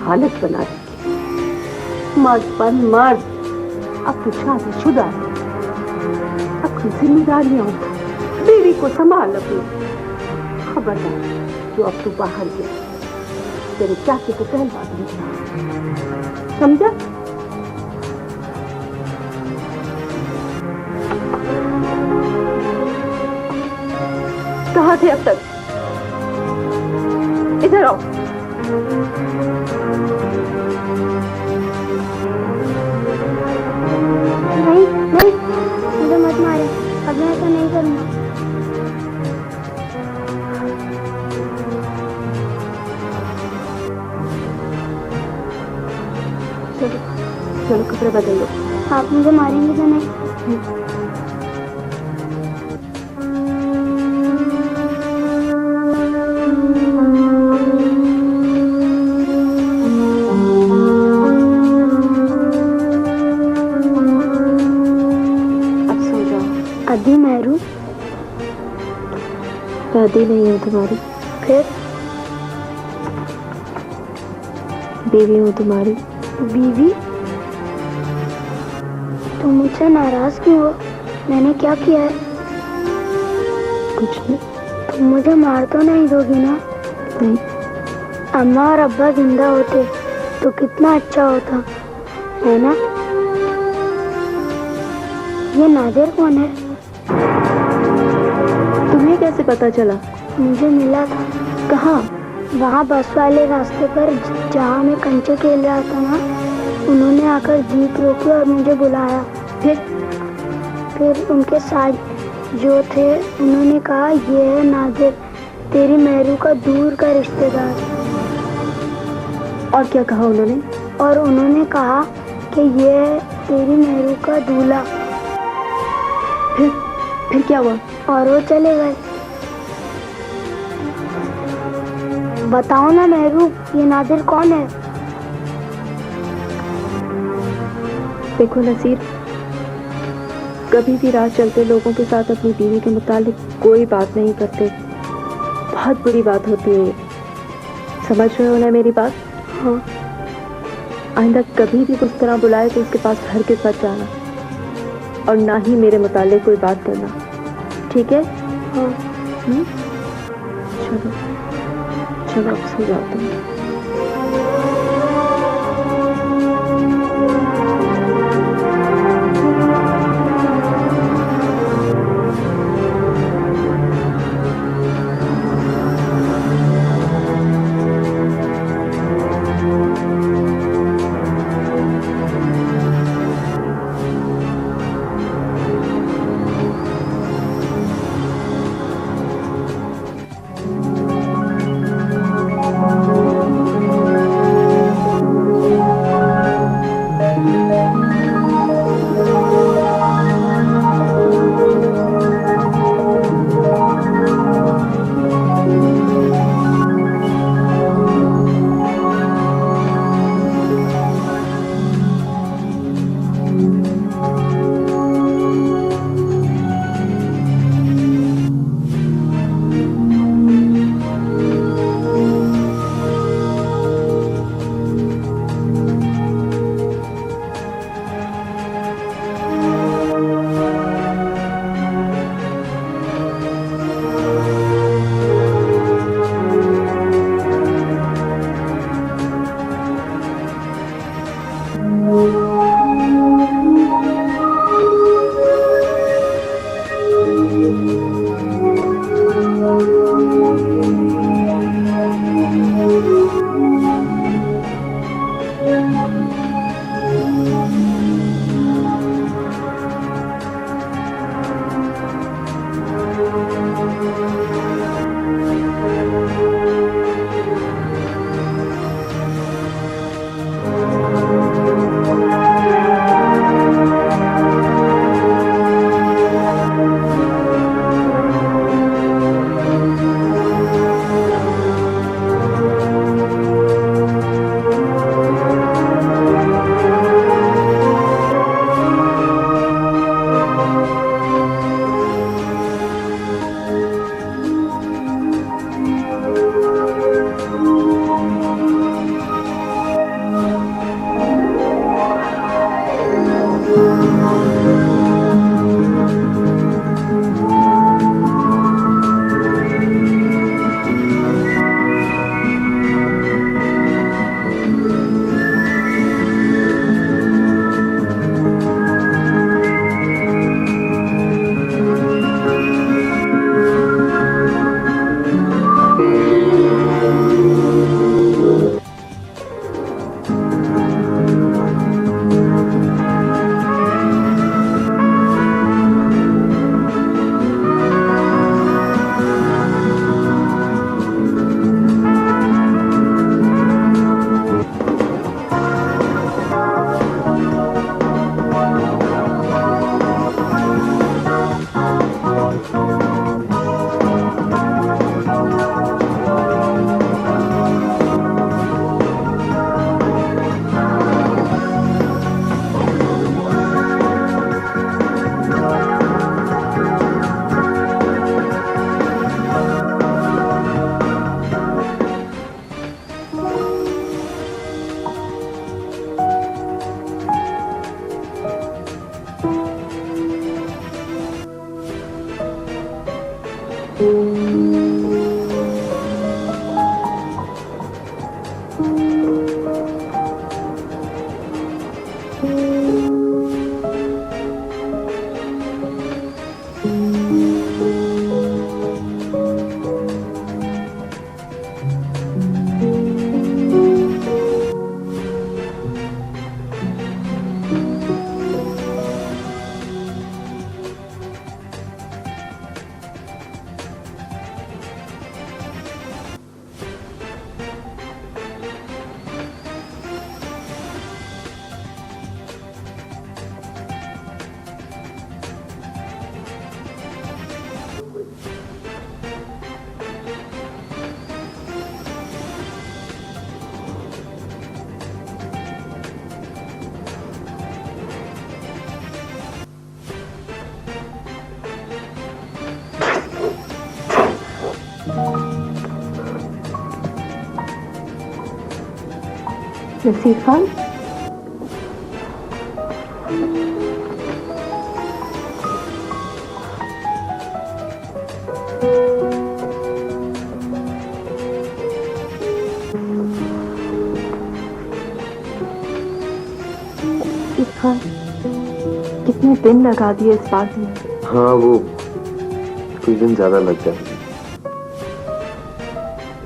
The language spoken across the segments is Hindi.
हालत बना रखी। मर्द पर मर्द, अब तो शादीशुदा है, अपनी जिम्मेदारियां उठा, बीवी को संभाल अपनी। खबरदार जो अब तू बाहर गया तेरे चाचे को कहलवा दूंगा, समझा? कहाँ थे अब तक? इधर आओ। नहीं नहीं, मुझे मत मारे, अब मैं ऐसा नहीं करूँगा। चलो चलो कपड़े बदल लो। आप मुझे मारेंगे तो नहीं? आदि मेहरू, दादी नहीं है तुम्हारी, फिर बीवी हूँ तुम्हारी। बीवी? तुम मुझसे नाराज क्यों हो? मैंने क्या किया है? कुछ नहीं। तुम मुझे मार तो नहीं दोगी ना? नहीं। अम्मा और अब्बा जिंदा होते तो कितना अच्छा होता, है ना? ये नादिर कौन है? तुम्हें कैसे पता चला? मुझे मिला था। कहाँ? वहाँ बस वाले रास्ते पर जहाँ मैं कंचे खेल रहा था ना, उन्होंने आकर जीप रोकी और मुझे बुलाया। फिर उनके साथ जो थे उन्होंने कहा, ये है नादिर, तेरी मेहरू का दूर का रिश्तेदार। और क्या कहा उन्होंने? और उन्होंने कहा कि ये है तेरी मेहरू का दूल्हा। फिर क्या हुआ? और वो चले गए। बताओ ना मेहरू, ये नादिर कौन है? देखो नसीर, कभी भी राह चलते लोगों के साथ अपनी बीवी के मुतालिक कोई बात नहीं करते, बहुत बुरी बात होती है ये। समझ रहे हो ना मेरी बात? हाँ। आइंदा कभी भी उस तरह बुलाए तो उसके पास घर के साथ जाना, और ना ही मेरे मुतालिक कोई बात करना, ठीक है? हाँ। चलो चलो अब सो जाओ तुम। नसीर खान, नसीर खान, कितने दिन लगा दिए इस बात में। हाँ, वो कुछ दिन ज्यादा लग गए।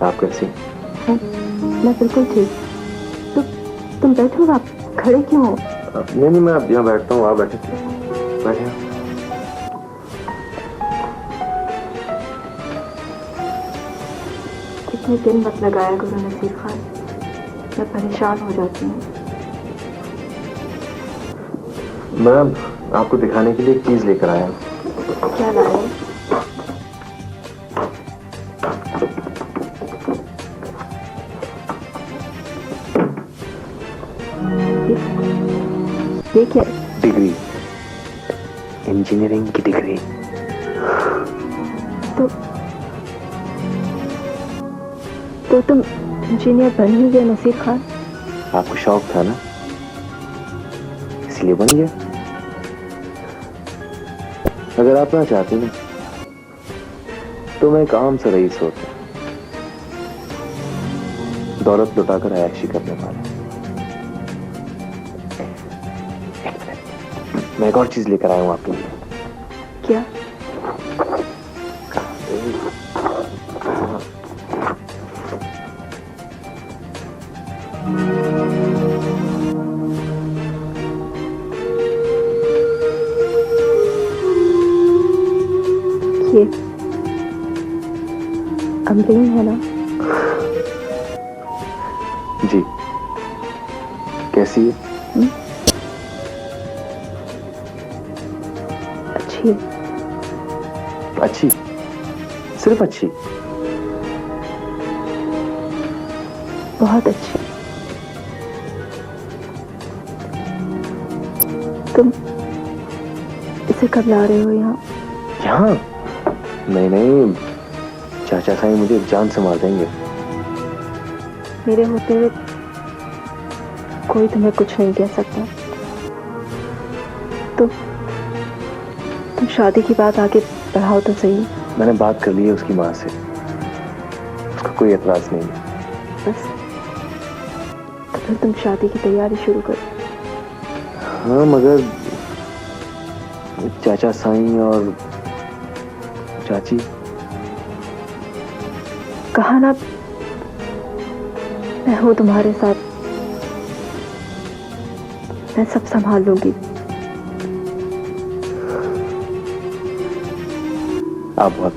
आप कैसी? मैं बिल्कुल ठीक। तुम बैठो, आप खड़े क्यों हो? नहीं, मैं अब यहाँ बैठता हूँ। आप बैठे बैठे। कितने दिन मत लगाया करो नसीर खान, मैं परेशान हो जाती हूँ। मैं आपको दिखाने के लिए एक चीज लेकर आया हूँ। क्या लाए? ये क्या? डिग्री, इंजीनियरिंग की डिग्री। तो तुम इंजीनियर बन ही गए नसीर खान? आपको शौक था ना, इसलिए बन गया। अगर आप ना चाहती ना तो मैं एक आम सा रईस होता, दौलत लुटाकर ऐशी करने वाला। मैं एक और चीज लेकर आया हूं आपके लिए। क्या? ये अमरीन है ना? जी, कैसी है? अच्छी है। अच्छी? सिर्फ अच्छी? बहुत अच्छी। तुम इसे कब ला रहे हो यहाँ? यहाँ? नहीं, चाचा साईं मुझे जान से मार देंगे। मेरे होते हुए कोई तुम्हें कुछ नहीं कह सकता। तुम शादी की बात आगे बढ़ाओ तो सही। मैंने बात कर ली है उसकी माँ से, उसका कोई एतराज नहीं है। बस, तो फिर तुम शादी की तैयारी शुरू करो। हाँ, मगर चाचा साईं और चाची। कहा ना, मैं हूं तुम्हारे साथ, मैं सब संभाल लूंगी। आप बहुत